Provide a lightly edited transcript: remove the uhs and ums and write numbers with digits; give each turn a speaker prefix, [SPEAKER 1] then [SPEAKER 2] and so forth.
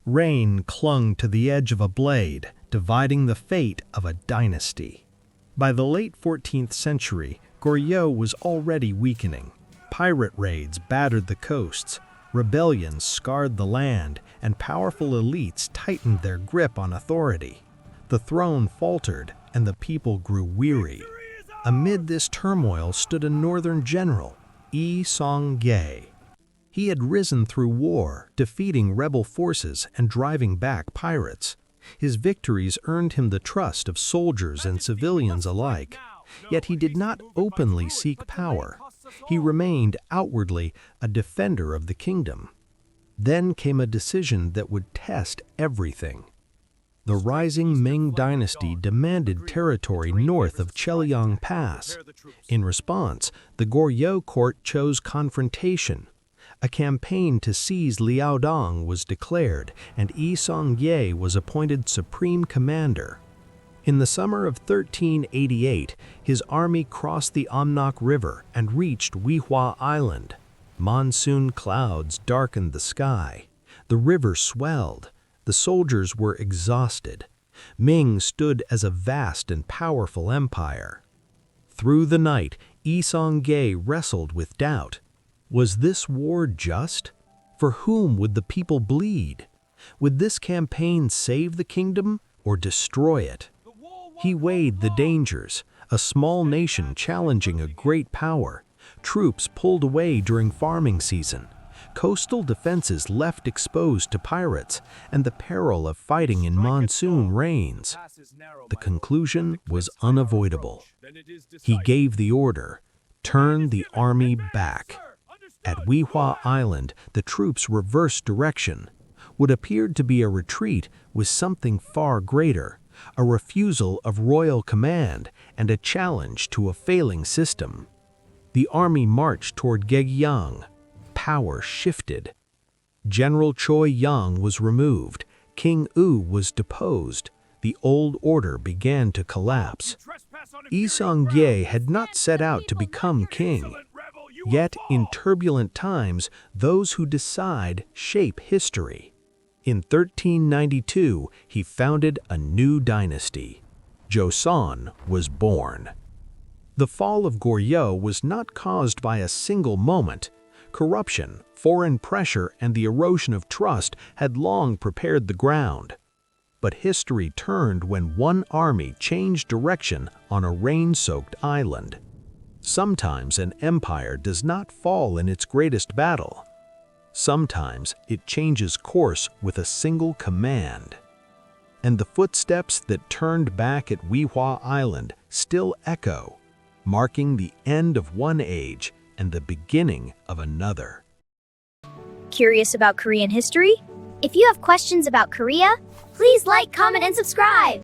[SPEAKER 1] Rain clung to the edge of a blade, dividing the fate of a dynasty. By the late 14th century, Goryeo was already weakening. Pirate raids battered the coasts, rebellions scarred the land, and powerful elites tightened their grip on authority. The throne faltered, and the people grew weary. Amid this turmoil stood a northern general, Yi Song-gye. He had risen through war, defeating rebel forces and driving back pirates. His victories earned him the trust of soldiers and civilians alike. Yet he did not openly seek power. He remained outwardly a defender of the kingdom. Then came a decision that would test everything. The rising Ming dynasty demanded territory north of Cheliang Pass. In response, the Goryeo court chose confrontation. A campaign to seize Liaodong was declared, and Yi Song-gye was appointed supreme commander. In the summer of 1388, his army crossed the Amnok River and reached Wihwado Island. Monsoon clouds darkened the sky. The river swelled. The soldiers were exhausted. Ming stood as a vast and powerful empire. Through the night, Yi Song-gye wrestled with doubt. Was this war just? For whom would the people bleed? Would this campaign save the kingdom or destroy it? He weighed the dangers, a small nation challenging a great power. Troops pulled away during farming season. Coastal defenses left exposed to pirates, and the peril of fighting in monsoon rains. The conclusion was unavoidable. He gave the order, "Turn the army back." At Wihwado Island, the troops reversed direction. What appeared to be a retreat was something far greater, a refusal of royal command and a challenge to a failing system. The army marched toward Gyeogyang. Power shifted. General Choi Yang was removed. King Wu was deposed. The old order began to collapse. Yi Song-gye had not set out to become king. Yet, in turbulent times, those who decide shape history. In 1392, he founded a new dynasty. Joseon was born. The fall of Goryeo was not caused by a single moment. Corruption, foreign pressure, and the erosion of trust had long prepared the ground. But history turned when one army changed direction on a rain-soaked island. Sometimes an empire does not fall in its greatest battle. Sometimes it changes course with a single command. And the footsteps that turned back at Wihwado Island still echo, marking the end of one age and the beginning of another.
[SPEAKER 2] Curious about Korean history? If you have questions about Korea, please like, comment, and subscribe!